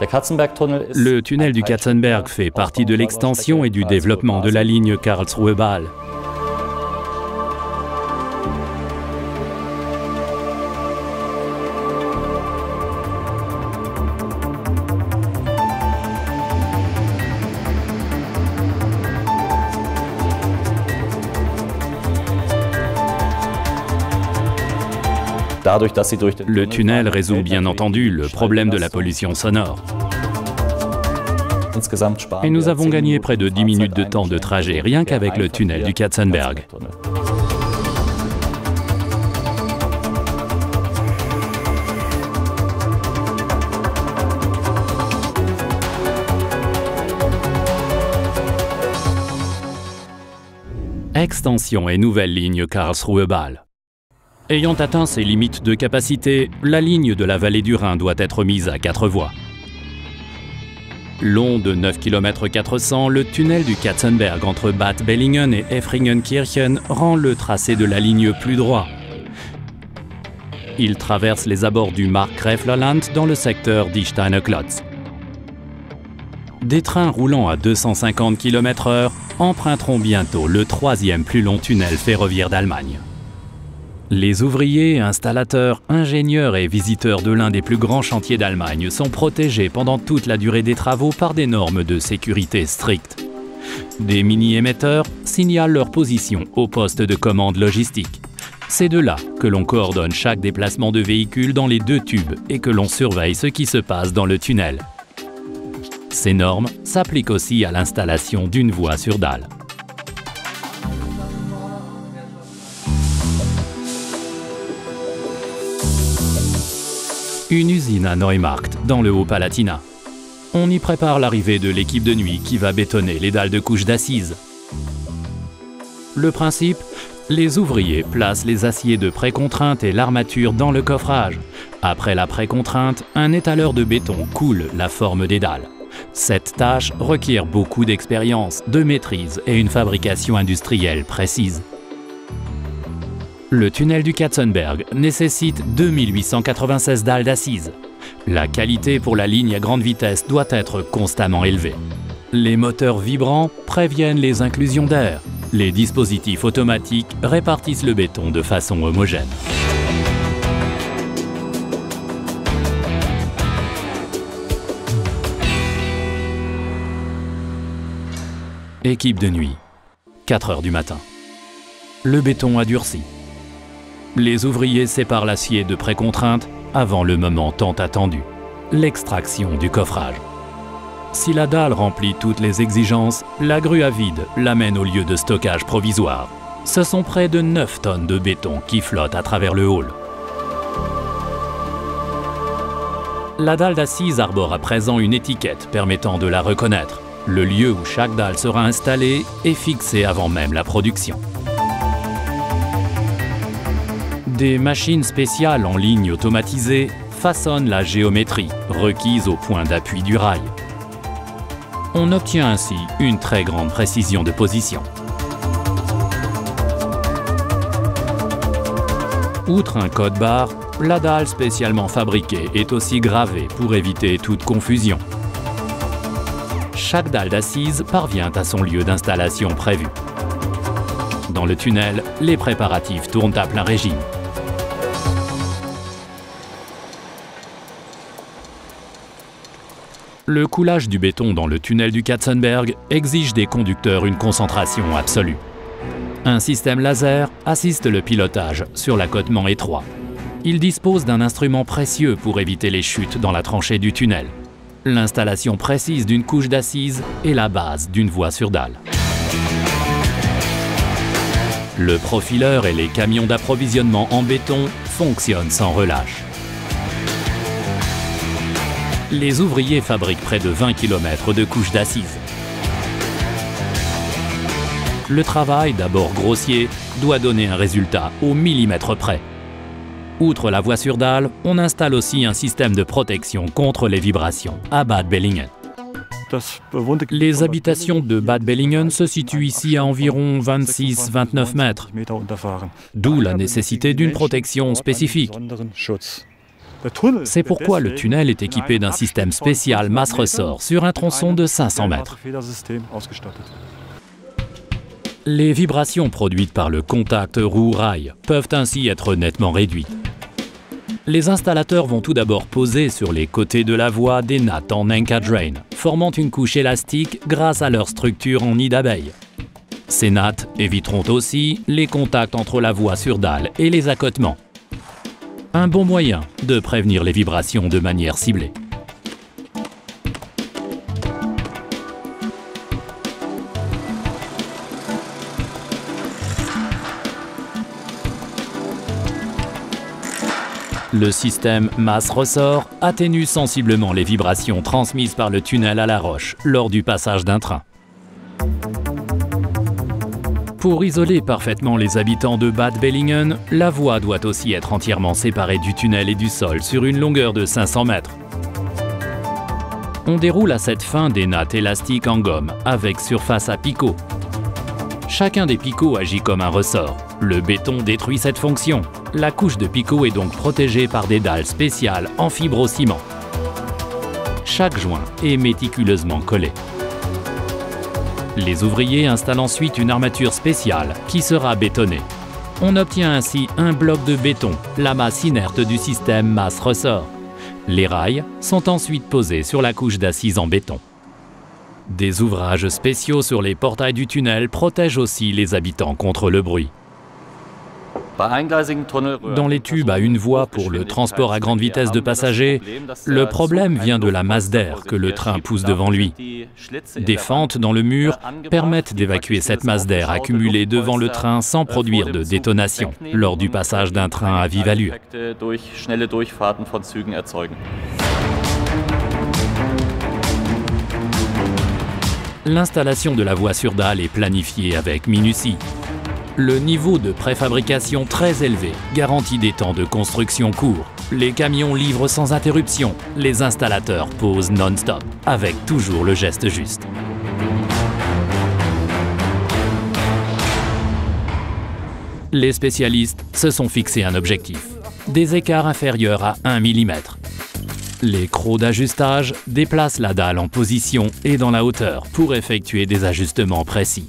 Le tunnel du Katzenberg fait partie de l'extension et du développement de la ligne Karlsruhe-Bâle. Le tunnel résout bien entendu le problème de la pollution sonore. Et nous avons gagné près de 10 minutes de temps de trajet rien qu'avec le tunnel du Katzenberg. Extension et nouvelle ligne Karlsruhe-Bâle. Ayant atteint ses limites de capacité, la ligne de la vallée du Rhin doit être mise à 4 voies. Long de 9 km 400, le tunnel du Katzenberg entre Bad Bellingen et Effringenkirchen rend le tracé de la ligne plus droit. Il traverse les abords du Markgräflerland dans le secteur d'Isteiner Klotz. Des trains roulant à 250 km/h emprunteront bientôt le 3e plus long tunnel ferroviaire d'Allemagne. Les ouvriers, installateurs, ingénieurs et visiteurs de l'un des plus grands chantiers d'Allemagne sont protégés pendant toute la durée des travaux par des normes de sécurité strictes. Des mini-émetteurs signalent leur position au poste de commande logistique. C'est de là que l'on coordonne chaque déplacement de véhicule dans les 2 tubes et que l'on surveille ce qui se passe dans le tunnel. Ces normes s'appliquent aussi à l'installation d'une voie sur dalle. Une usine à Neumarkt, dans le Haut-Palatinat. On y prépare l'arrivée de l'équipe de nuit qui va bétonner les dalles de couche d'assises. Le principe, les ouvriers placent les aciers de précontrainte et l'armature dans le coffrage. Après la précontrainte, un étaleur de béton coule la forme des dalles. Cette tâche requiert beaucoup d'expérience, de maîtrise et une fabrication industrielle précise. Le tunnel du Katzenberg nécessite 2896 dalles d'assises. La qualité pour la ligne à grande vitesse doit être constamment élevée. Les moteurs vibrants préviennent les inclusions d'air. Les dispositifs automatiques répartissent le béton de façon homogène. Équipe de nuit, 4 heures du matin. Le béton a durci. Les ouvriers séparent l'acier de précontrainte avant le moment tant attendu, l'extraction du coffrage. Si la dalle remplit toutes les exigences, la grue à vide l'amène au lieu de stockage provisoire. Ce sont près de 9 tonnes de béton qui flottent à travers le hall. La dalle d'assise arbore à présent une étiquette permettant de la reconnaître. Le lieu où chaque dalle sera installée est fixé avant même la production. Des machines spéciales en ligne automatisée façonnent la géométrie requise au point d'appui du rail. On obtient ainsi une très grande précision de position. Outre un code barre, la dalle spécialement fabriquée est aussi gravée pour éviter toute confusion. Chaque dalle d'assise parvient à son lieu d'installation prévu. Dans le tunnel, les préparatifs tournent à plein régime. Le coulage du béton dans le tunnel du Katzenberg exige des conducteurs une concentration absolue. Un système laser assiste le pilotage sur l'accotement étroit. Il dispose d'un instrument précieux pour éviter les chutes dans la tranchée du tunnel. L'installation précise d'une couche d'assises est la base d'une voie sur dalle. Le profileur et les camions d'approvisionnement en béton fonctionnent sans relâche. Les ouvriers fabriquent près de 20 km de couches d'assises. Le travail, d'abord grossier, doit donner un résultat au millimètre près. Outre la voie sur dalle, on installe aussi un système de protection contre les vibrations à Bad Bellingen. Les habitations de Bad Bellingen se situent ici à environ 26-29 mètres, d'où la nécessité d'une protection spécifique. C'est pourquoi le tunnel est équipé d'un système spécial masse-ressort sur un tronçon de 500 mètres. Les vibrations produites par le contact roue-rail peuvent ainsi être nettement réduites. Les installateurs vont tout d'abord poser sur les côtés de la voie des nattes en Encadrain, formant une couche élastique grâce à leur structure en nid d'abeille. Ces nattes éviteront aussi les contacts entre la voie sur dalle et les accotements. Un bon moyen de prévenir les vibrations de manière ciblée. Le système masse-ressort atténue sensiblement les vibrations transmises par le tunnel à la roche lors du passage d'un train. Pour isoler parfaitement les habitants de Bad Bellingen, la voie doit aussi être entièrement séparée du tunnel et du sol sur une longueur de 500 mètres. On déroule à cette fin des nattes élastiques en gomme avec surface à picot. Chacun des picots agit comme un ressort. Le béton détruit cette fonction. La couche de picot est donc protégée par des dalles spéciales en fibrociment. Chaque joint est méticuleusement collé. Les ouvriers installent ensuite une armature spéciale qui sera bétonnée. On obtient ainsi un bloc de béton, la masse inerte du système masse-ressort. Les rails sont ensuite posés sur la couche d'assises en béton. Des ouvrages spéciaux sur les portails du tunnel protègent aussi les habitants contre le bruit. Dans les tubes à une voie pour le transport à grande vitesse de passagers, le problème vient de la masse d'air que le train pousse devant lui. Des fentes dans le mur permettent d'évacuer cette masse d'air accumulée devant le train sans produire de détonation lors du passage d'un train à vive allure. L'installation de la voie sur dalle est planifiée avec minutie. Le niveau de préfabrication très élevé garantit des temps de construction courts. Les camions livrent sans interruption. Les installateurs posent non-stop, avec toujours le geste juste. Les spécialistes se sont fixés un objectif, des écarts inférieurs à 1 mm. Les crocs d'ajustage déplacent la dalle en position et dans la hauteur pour effectuer des ajustements précis.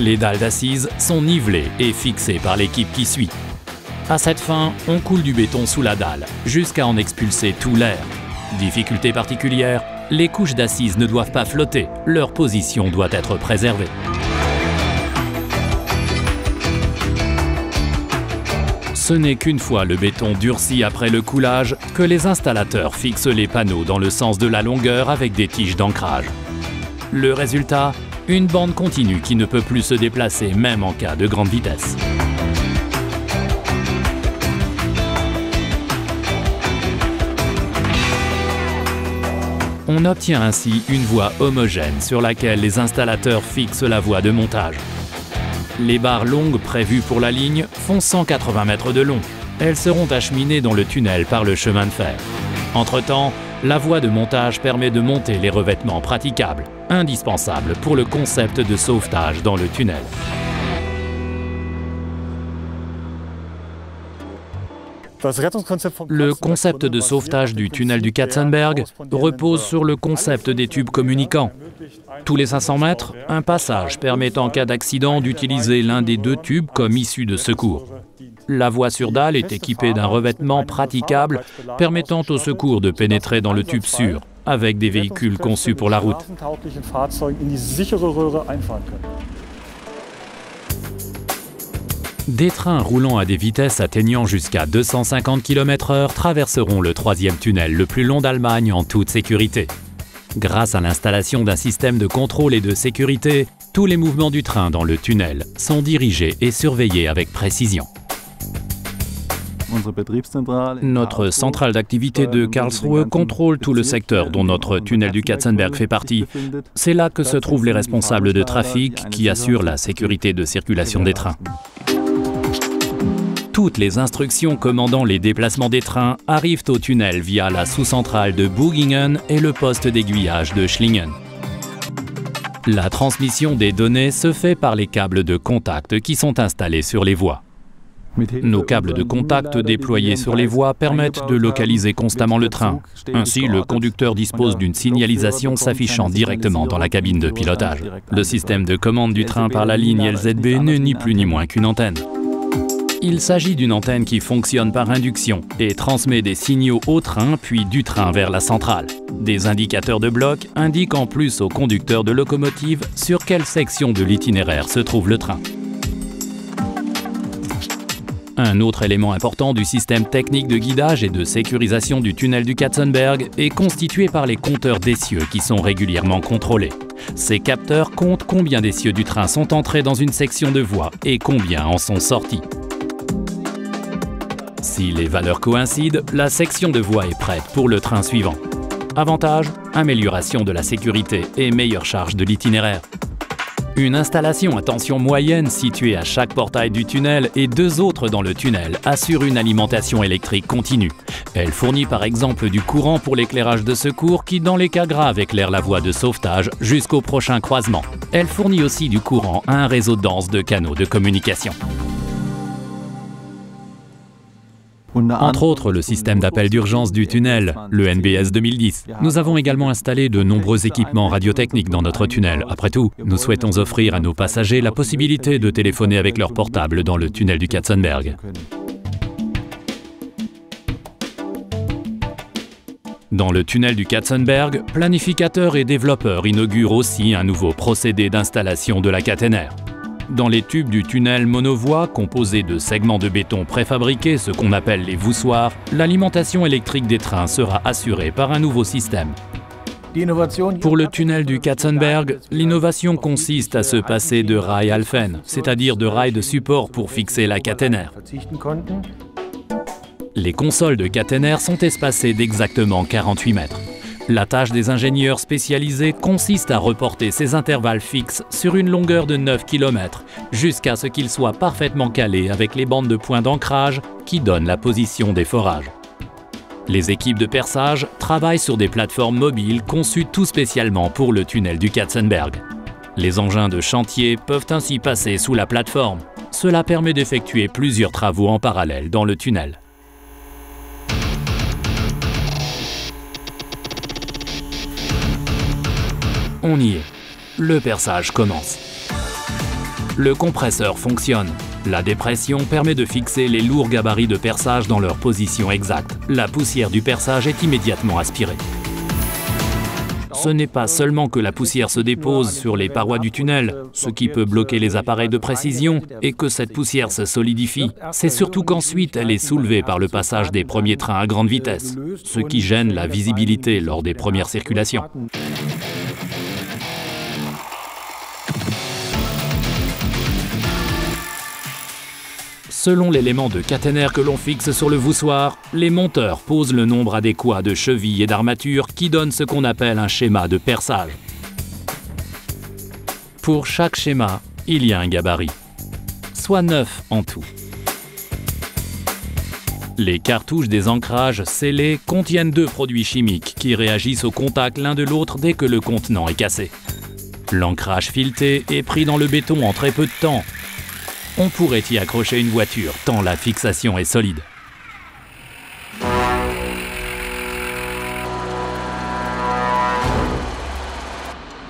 Les dalles d'assises sont nivelées et fixées par l'équipe qui suit. À cette fin, on coule du béton sous la dalle, jusqu'à en expulser tout l'air. Difficulté particulière, les couches d'assises ne doivent pas flotter, leur position doit être préservée. Ce n'est qu'une fois le béton durci après le coulage que les installateurs fixent les panneaux dans le sens de la longueur avec des tiges d'ancrage. Le résultat, une bande continue qui ne peut plus se déplacer même en cas de grande vitesse. On obtient ainsi une voie homogène sur laquelle les installateurs fixent la voie de montage. Les barres longues prévues pour la ligne font 180 mètres de long. Elles seront acheminées dans le tunnel par le chemin de fer. Entre-temps, la voie de montage permet de monter les revêtements praticables, indispensables pour le concept de sauvetage dans le tunnel. Le concept de sauvetage du tunnel du Katzenberg repose sur le concept des tubes communicants. Tous les 500 mètres, un passage permet en cas d'accident d'utiliser l'un des deux tubes comme issue de secours. La voie sur dalle est équipée d'un revêtement praticable permettant au secours de pénétrer dans le tube sûr, avec des véhicules conçus pour la route. Des trains roulant à des vitesses atteignant jusqu'à 250 km/h traverseront le troisième tunnel le plus long d'Allemagne en toute sécurité. Grâce à l'installation d'un système de contrôle et de sécurité, tous les mouvements du train dans le tunnel sont dirigés et surveillés avec précision. Notre centrale d'activité de Karlsruhe contrôle tout le secteur dont notre tunnel du Katzenberg fait partie. C'est là que se trouvent les responsables de trafic qui assurent la sécurité de circulation des trains. Toutes les instructions commandant les déplacements des trains arrivent au tunnel via la sous-centrale de Boogingen et le poste d'aiguillage de Schlingen. La transmission des données se fait par les câbles de contact qui sont installés sur les voies. Nos câbles de contact déployés sur les voies permettent de localiser constamment le train. Ainsi, le conducteur dispose d'une signalisation s'affichant directement dans la cabine de pilotage. Le système de commande du train par la ligne LZB n'est ni plus ni moins qu'une antenne. Il s'agit d'une antenne qui fonctionne par induction et transmet des signaux au train puis du train vers la centrale. Des indicateurs de bloc indiquent en plus au conducteur de locomotive sur quelle section de l'itinéraire se trouve le train. Un autre élément important du système technique de guidage et de sécurisation du tunnel du Katzenberg est constitué par les compteurs d'essieux qui sont régulièrement contrôlés. Ces capteurs comptent combien d'essieux du train sont entrés dans une section de voie et combien en sont sortis. Si les valeurs coïncident, la section de voie est prête pour le train suivant. Avantage, amélioration de la sécurité et meilleure charge de l'itinéraire. Une installation à tension moyenne située à chaque portail du tunnel et 2 autres dans le tunnel assure une alimentation électrique continue. Elle fournit par exemple du courant pour l'éclairage de secours qui, dans les cas graves, éclaire la voie de sauvetage jusqu'au prochain croisement. Elle fournit aussi du courant à un réseau dense de canaux de communication. Entre autres, le système d'appel d'urgence du tunnel, le NBS 2010. Nous avons également installé de nombreux équipements radiotechniques dans notre tunnel. Après tout, nous souhaitons offrir à nos passagers la possibilité de téléphoner avec leur portable dans le tunnel du Katzenberg. Dans le tunnel du Katzenberg, planificateurs et développeurs inaugurent aussi un nouveau procédé d'installation de la caténaire. Dans les tubes du tunnel monovoie, composés de segments de béton préfabriqués, ce qu'on appelle les voussoirs, l'alimentation électrique des trains sera assurée par un nouveau système. Pour le tunnel du Katzenberg, l'innovation consiste à se passer de rails Alphen, c'est-à-dire de rails de support pour fixer la caténaire. Les consoles de caténaire sont espacées d'exactement 48 mètres. La tâche des ingénieurs spécialisés consiste à reporter ces intervalles fixes sur une longueur de 9 km jusqu'à ce qu'ils soient parfaitement calés avec les bandes de points d'ancrage qui donnent la position des forages. Les équipes de perçage travaillent sur des plateformes mobiles conçues tout spécialement pour le tunnel du Katzenberg. Les engins de chantier peuvent ainsi passer sous la plateforme. Cela permet d'effectuer plusieurs travaux en parallèle dans le tunnel. On y est. Le perçage commence. Le compresseur fonctionne. La dépression permet de fixer les lourds gabarits de perçage dans leur position exacte. La poussière du perçage est immédiatement aspirée. Ce n'est pas seulement que la poussière se dépose sur les parois du tunnel, ce qui peut bloquer les appareils de précision, et que cette poussière se solidifie. C'est surtout qu'ensuite elle est soulevée par le passage des premiers trains à grande vitesse, ce qui gêne la visibilité lors des premières circulations. Selon l'élément de caténaire que l'on fixe sur le voussoir, les monteurs posent le nombre adéquat de chevilles et d'armatures qui donne ce qu'on appelle un schéma de perçage. Pour chaque schéma, il y a un gabarit, soit 9 en tout. Les cartouches des ancrages scellés contiennent 2 produits chimiques qui réagissent au contact l'un de l'autre dès que le contenant est cassé. L'ancrage fileté est pris dans le béton en très peu de temps. On pourrait y accrocher une voiture, tant la fixation est solide.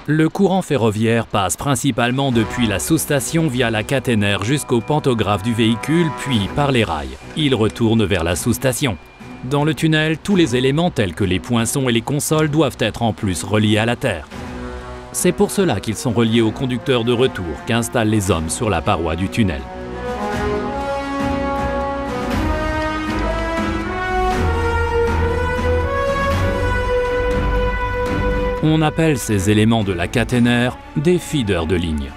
Le courant ferroviaire passe principalement depuis la sous-station via la caténaire jusqu'au pantographe du véhicule, puis par les rails. Il retourne vers la sous-station. Dans le tunnel, tous les éléments tels que les poinçons et les consoles doivent être en plus reliés à la terre. C'est pour cela qu'ils sont reliés au conducteur de retour qu'installent les hommes sur la paroi du tunnel. On appelle ces éléments de la caténaire des feeders de ligne.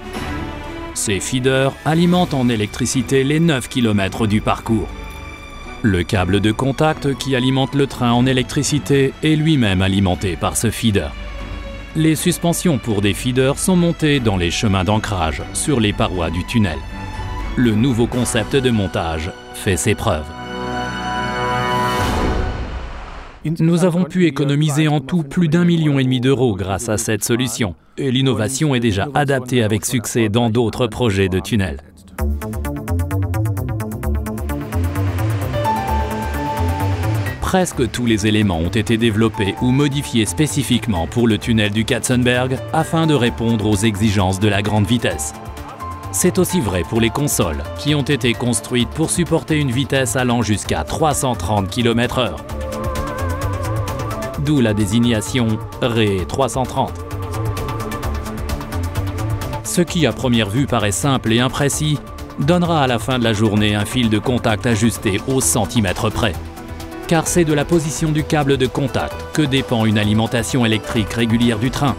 Ces feeders alimentent en électricité les 9 km du parcours. Le câble de contact qui alimente le train en électricité est lui-même alimenté par ce feeder. Les suspensions pour des feeders sont montées dans les chemins d'ancrage sur les parois du tunnel. le nouveau concept de montage fait ses preuves. Nous avons pu économiser en tout plus d'1,5 million d'euros grâce à cette solution. Et l'innovation est déjà adaptée avec succès dans d'autres projets de tunnels. Presque tous les éléments ont été développés ou modifiés spécifiquement pour le tunnel du Katzenberg afin de répondre aux exigences de la grande vitesse. C'est aussi vrai pour les consoles, qui ont été construites pour supporter une vitesse allant jusqu'à 330 km/h. D'où la désignation RE 330. Ce qui à première vue paraît simple et imprécis, donnera à la fin de la journée un fil de contact ajusté au centimètre près. Car c'est de la position du câble de contact que dépend une alimentation électrique régulière du train.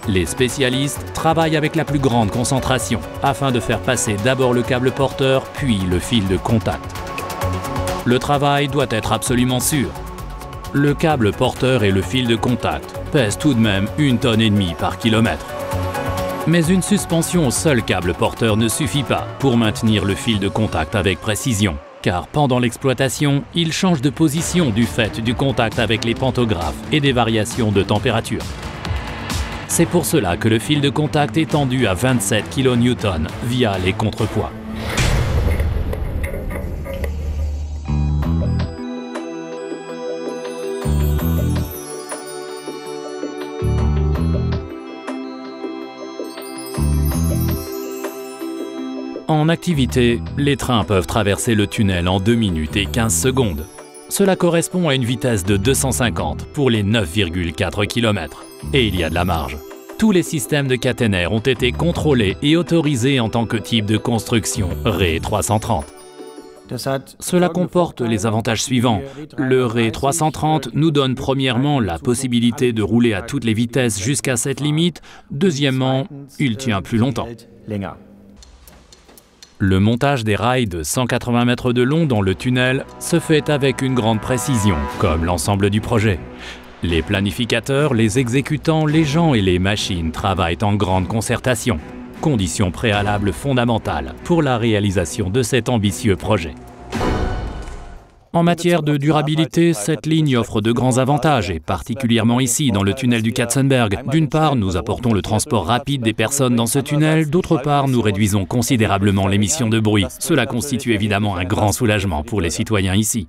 Les spécialistes travaillent avec la plus grande concentration afin de faire passer d'abord le câble porteur puis le fil de contact. Le travail doit être absolument sûr. Le câble porteur et le fil de contact pèsent tout de même 1,5 tonnes par kilomètre. Mais une suspension au seul câble porteur ne suffit pas pour maintenir le fil de contact avec précision, car pendant l'exploitation, il change de position du fait du contact avec les pantographes et des variations de température. C'est pour cela que le fil de contact est tendu à 27 kN via les contrepoids. En activité, les trains peuvent traverser le tunnel en 2 minutes et 15 secondes. Cela correspond à une vitesse de 250 pour les 9,4 km. Et il y a de la marge. Tous les systèmes de caténaires ont été contrôlés et autorisés en tant que type de construction RE 330. Cela comporte les avantages suivants. Le RE 330 nous donne premièrement la possibilité de rouler à toutes les vitesses jusqu'à cette limite. Deuxièmement, il tient plus longtemps. Le montage des rails de 180 mètres de long dans le tunnel se fait avec une grande précision, comme l'ensemble du projet. Les planificateurs, les exécutants, les gens et les machines travaillent en grande concertation, condition préalable fondamentale pour la réalisation de cet ambitieux projet. En matière de durabilité, cette ligne offre de grands avantages, et particulièrement ici, dans le tunnel du Katzenberg. D'une part, nous apportons le transport rapide des personnes dans ce tunnel, d'autre part, nous réduisons considérablement l'émission de bruit. Cela constitue évidemment un grand soulagement pour les citoyens ici.